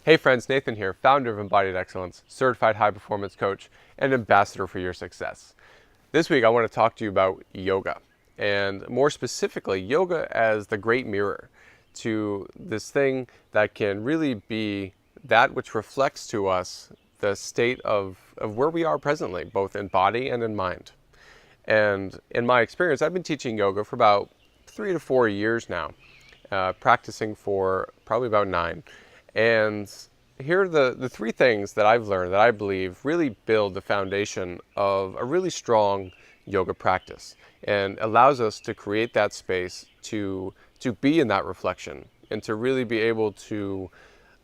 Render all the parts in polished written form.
Hey friends, Nathan here, founder of Embodied Excellence, certified high performance coach, and ambassador for your success. This week I want to talk to you about yoga, and more specifically, yoga as the great mirror to this thing that can really be that which reflects to us the state of where we are presently, both in body and in mind. And in my experience, I've been teaching yoga for about 3 to 4 years now, practicing for probably about 9. And here are the three things that I've learned that I believe really build the foundation of a really strong yoga practice and allows us to create that space to be in that reflection and to really be able to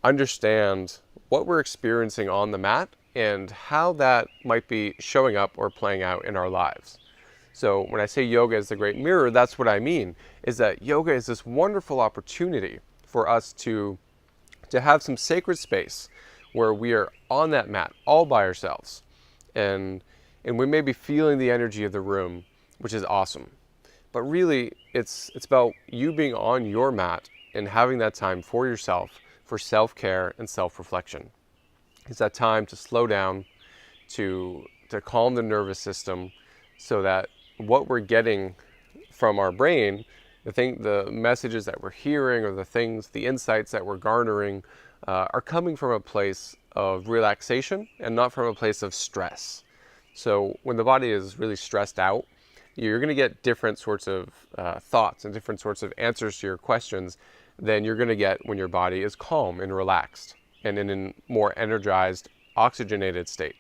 understand what we're experiencing on the mat and how that might be showing up or playing out in our lives. So when I say yoga is the great mirror, that's what I mean, is that yoga is this wonderful opportunity for us to have some sacred space where we are on that mat all by ourselves. And we may be feeling the energy of the room, which is awesome. But really, it's about you being on your mat and having that time for yourself, for self-care and self-reflection. It's that time to slow down, to calm the nervous system so that what we're getting from our brain, the messages that we're hearing or the insights that we're garnering are coming from a place of relaxation and not from a place of stress. So when the body is really stressed out, you're going to get different sorts of thoughts and different sorts of answers to your questions than you're going to get when your body is calm and relaxed and in a more energized, oxygenated state.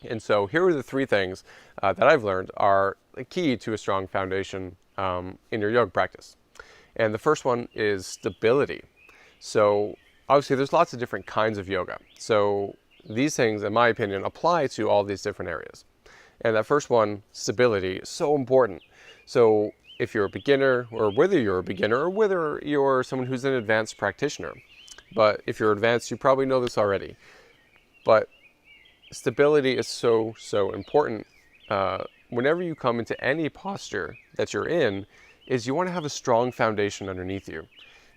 And so here are the three things that I've learned are the key to a strong foundation in your yoga practice. And the first one is stability. So obviously there's lots of different kinds of yoga. So these things, in my opinion, apply to all these different areas. And that first one, stability, is so important. So if you're a beginner, or whether you're a beginner, or whether you're someone who's an advanced practitioner, but if you're advanced, you probably know this already. But stability is so important. Whenever you come into any posture that you're in, is you want to have a strong foundation underneath you.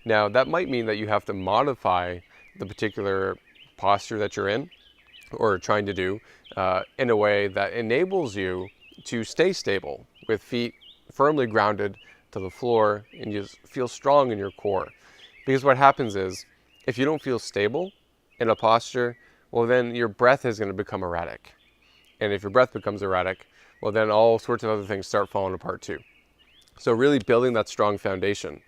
Now, that might mean that you have to modify the particular posture that you're in or trying to do in a way that enables you to stay stable with feet firmly grounded to the floor and you feel strong in your core. Because what happens is, if you don't feel stable in a posture, well, then your breath is going to become erratic. And if your breath becomes erratic, well, then all sorts of other things start falling apart too. So really building that strong foundation.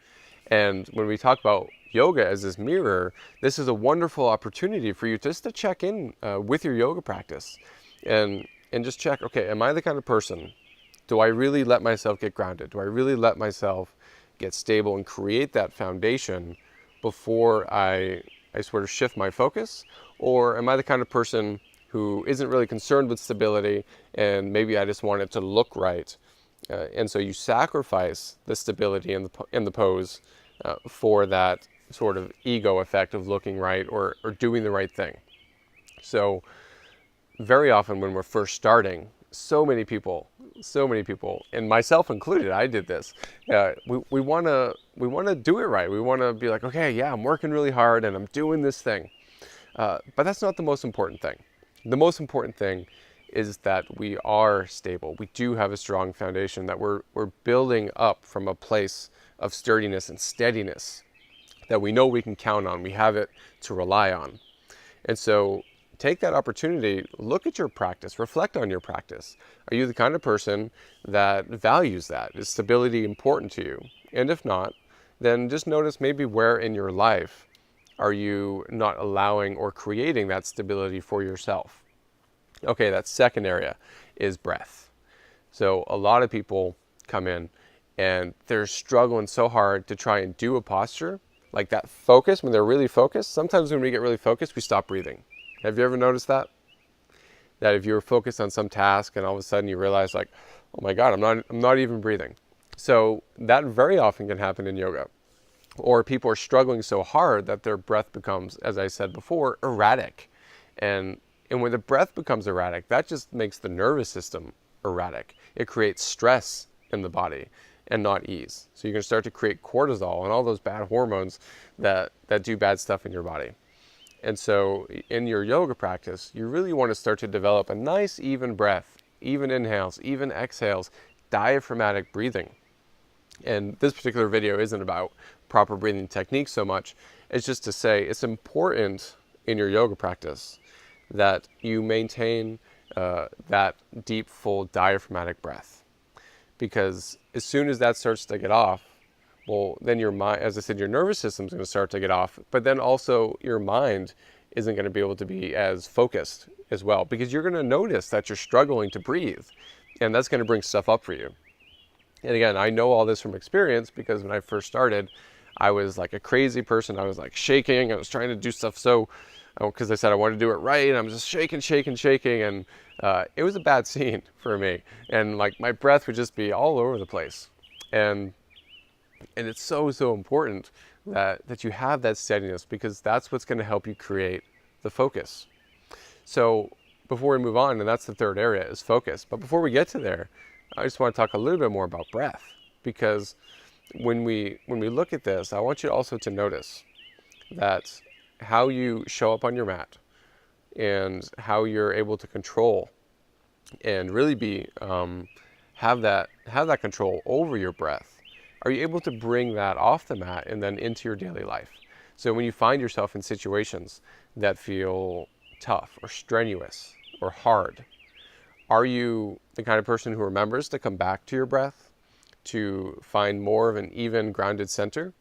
And when we talk about yoga as this mirror, this is a wonderful opportunity for you just to check in with your yoga practice and just check, okay, am I the kind of person, do I really let myself get grounded? Do I really let myself get stable and create that foundation before I sort of shift my focus? Or am I the kind of person who isn't really concerned with stability and maybe I just want it to look right? And so you sacrifice the stability in the pose for that sort of ego effect of looking right or doing the right thing. So very often when we're first starting, so many people, and myself included, I did this. We want to do it right. We want to be like, okay, yeah, I'm working really hard and I'm doing this thing. But that's not the most important thing. The most important thing is that we are stable. We do have a strong foundation that we're building up from a place of sturdiness and steadiness that we know we can count on. We have it to rely on. And so take that opportunity, look at your practice, reflect on your practice. Are you the kind of person that values that? Is stability important to you? And if not, then just notice maybe where in your life are you not allowing or creating that stability for yourself. Okay, that second area is breath. So a lot of people come in and they're struggling so hard to try and do a posture, like that focus, when they're really focused. Sometimes when we get really focused, we stop breathing. Have you ever noticed that? That if you're focused on some task and all of a sudden you realize like, oh my God, I'm not even breathing. So that very often can happen in yoga. Or people are struggling so hard that their breath becomes, as I said before, erratic. And when the breath becomes erratic, that just makes the nervous system erratic. It creates stress in the body and not ease. So you're going to start to create cortisol and all those bad hormones that do bad stuff in your body. And so in your yoga practice, you really want to start to develop a nice even breath, even inhales, even exhales, diaphragmatic breathing. And this particular video isn't about proper breathing techniques so much. It's just to say it's important in your yoga practice that you maintain that deep, full diaphragmatic breath. Because as soon as that starts to get off, well, then your mind, as I said, your nervous system is going to start to get off, but then also your mind isn't going to be able to be as focused as well, because you're going to notice that you're struggling to breathe, and that's going to bring stuff up for you. And again, I know all this from experience, because when I first started, I was like a crazy person. I was like shaking. I was trying to do stuff because I said I wanted to do it right, and I'm just shaking, and it was a bad scene for me. And like my breath would just be all over the place. And it's so important that you have that steadiness, because that's what's going to help you create the focus. So before we move on, and that's the third area, is focus. But before we get to there, I just want to talk a little bit more about breath, because when we look at this, I want you also to notice that how you show up on your mat and how you're able to control and really be have that control over your breath. Are you able to bring that off the mat and then into your daily life? So when you find yourself in situations that feel tough or strenuous or hard, are you the kind of person who remembers to come back to your breath, to find more of an even, grounded center,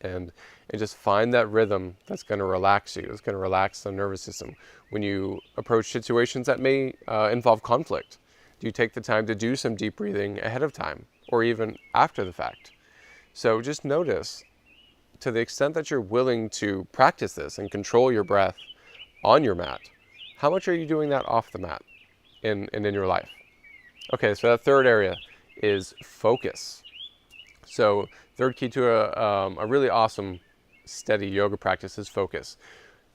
and just find that rhythm that's going to relax you, that's going to relax the nervous system? When you approach situations that may involve conflict, do you take the time to do some deep breathing ahead of time, or even after the fact? So just notice, to the extent that you're willing to practice this and control your breath on your mat, how much are you doing that off the mat and in your life? Okay, so that third area is focus. So third key to a really awesome, steady yoga practice is focus.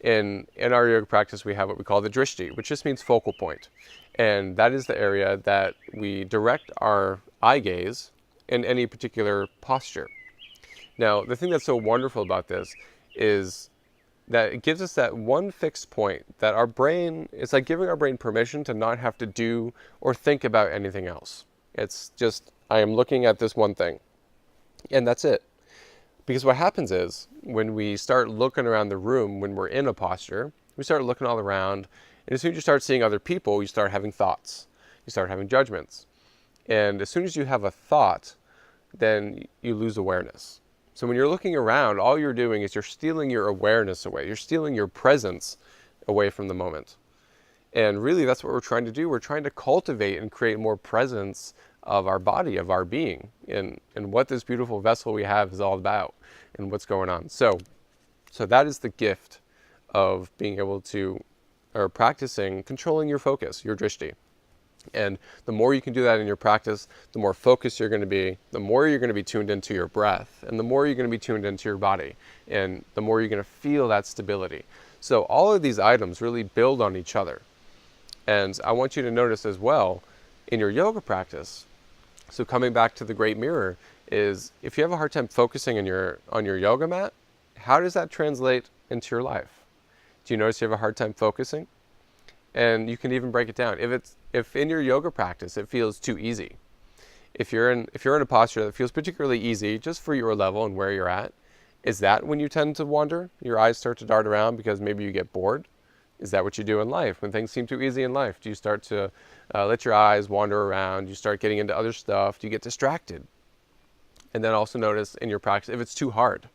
In our yoga practice, we have what we call the drishti, which just means focal point. And that is the area that we direct our eye gaze in any particular posture. Now, the thing that's so wonderful about this is that it gives us that one fixed point that our brain, it's like giving our brain permission to not have to do or think about anything else. It's just, I am looking at this one thing, and that's it. Because what happens is, when we start looking around the room, when we're in a posture, we start looking all around, and as soon as you start seeing other people, you start having thoughts, you start having judgments. And as soon as you have a thought, then you lose awareness. So when you're looking around, all you're doing is you're stealing your awareness away. You're stealing your presence away from the moment. And really, that's what we're trying to do. We're trying to cultivate and create more presence of our body, of our being, and what this beautiful vessel we have is all about and what's going on. So that is the gift of being able to, or practicing, controlling your focus, your drishti. And the more you can do that in your practice, the more focused you're going to be, the more you're going to be tuned into your breath, and the more you're going to be tuned into your body, and the more you're going to feel that stability. So all of these items really build on each other. And I want you to notice as well in your yoga practice, so coming back to the great mirror, is if you have a hard time focusing on your yoga mat, how does that translate into your life? Do you notice you have a hard time focusing? And you can even break it down. If in your yoga practice it feels too easy, if you're in a posture that feels particularly easy just for your level and where you're at, is that when you tend to wander? Your eyes start to dart around because maybe you get bored? Is that what you do in life? When things seem too easy in life, do you start to let your eyes wander around? Do you start getting into other stuff? Do you get distracted? And then also notice in your practice, if it's too hard,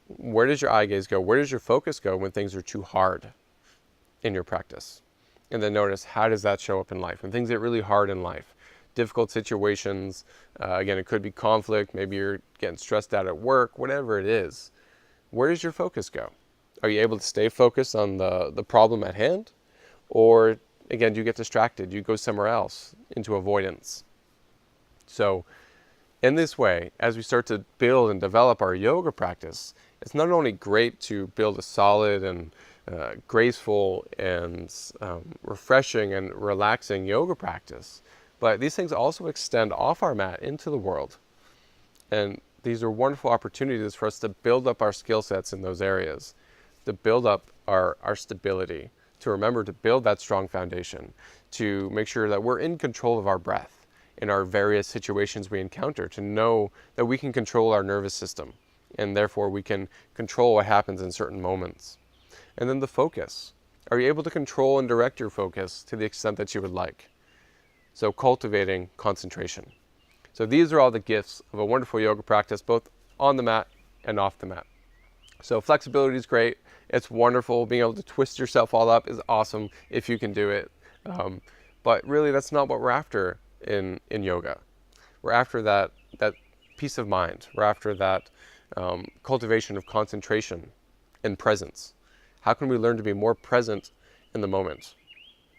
where does your eye gaze go? Where does your focus go when things are too hard in your practice? And then notice, how does that show up in life? When things get really hard in life, difficult situations, again, it could be conflict, maybe you're getting stressed out at work, whatever it is, where does your focus go? Are you able to stay focused on the problem at hand? Or, again, do you get distracted? Do you go somewhere else into avoidance? So, in this way, as we start to build and develop our yoga practice, it's not only great to build a solid and graceful and refreshing and relaxing yoga practice, but these things also extend off our mat into the world. And these are wonderful opportunities for us to build up our skill sets in those areas, to build up our stability, to remember to build that strong foundation, to make sure that we're in control of our breath in our various situations we encounter, to know that we can control our nervous system, and therefore we can control what happens in certain moments. And then the focus. Are you able to control and direct your focus to the extent that you would like? So cultivating concentration. So these are all the gifts of a wonderful yoga practice, both on the mat and off the mat. So flexibility is great. It's wonderful. Being able to twist yourself all up is awesome if you can do it. But really, that's not what we're after in yoga. We're after that peace of mind. We're after that cultivation of concentration and presence. How can we learn to be more present in the moment?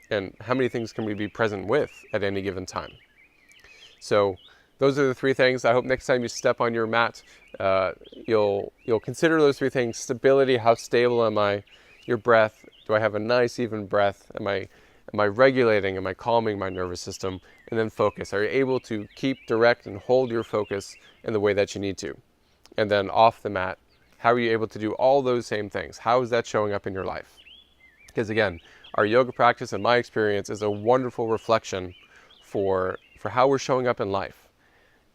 And how many things can we be present with at any given time? So those are the three things. I hope next time you step on your mat, you'll consider those three things. Stability, how stable am I? Your breath, do I have a nice even breath? Am I regulating? Am I calming my nervous system? And then focus. Are you able to keep, direct, and hold your focus in the way that you need to? And then off the mat, how are you able to do all those same things? How is that showing up in your life? Because again, our yoga practice, in my experience, is a wonderful reflection for how we're showing up in life.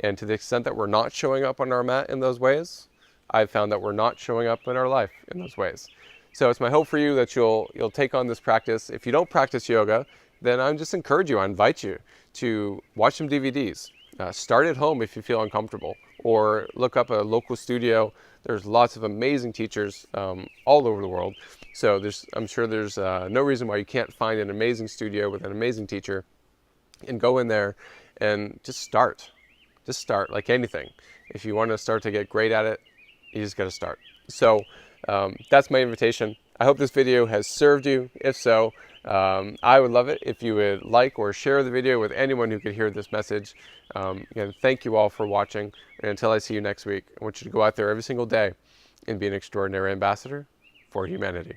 And to the extent that we're not showing up on our mat in those ways, I've found that we're not showing up in our life in those ways. So it's my hope for you that you'll take on this practice. If you don't practice yoga, then I just encourage you, I invite you to watch some DVDs. Start at home if you feel uncomfortable, or look up a local studio. There's lots of amazing teachers all over the world. So I'm sure there's no reason why you can't find an amazing studio with an amazing teacher and go in there and just start. Just start like anything. If you want to start to get great at it, you just got to start. So that's my invitation. I hope this video has served you. If so, I would love it if you would like or share the video with anyone who could hear this message. Again, thank you all for watching. And until I see you next week, I want you to go out there every single day and be an extraordinary ambassador for humanity.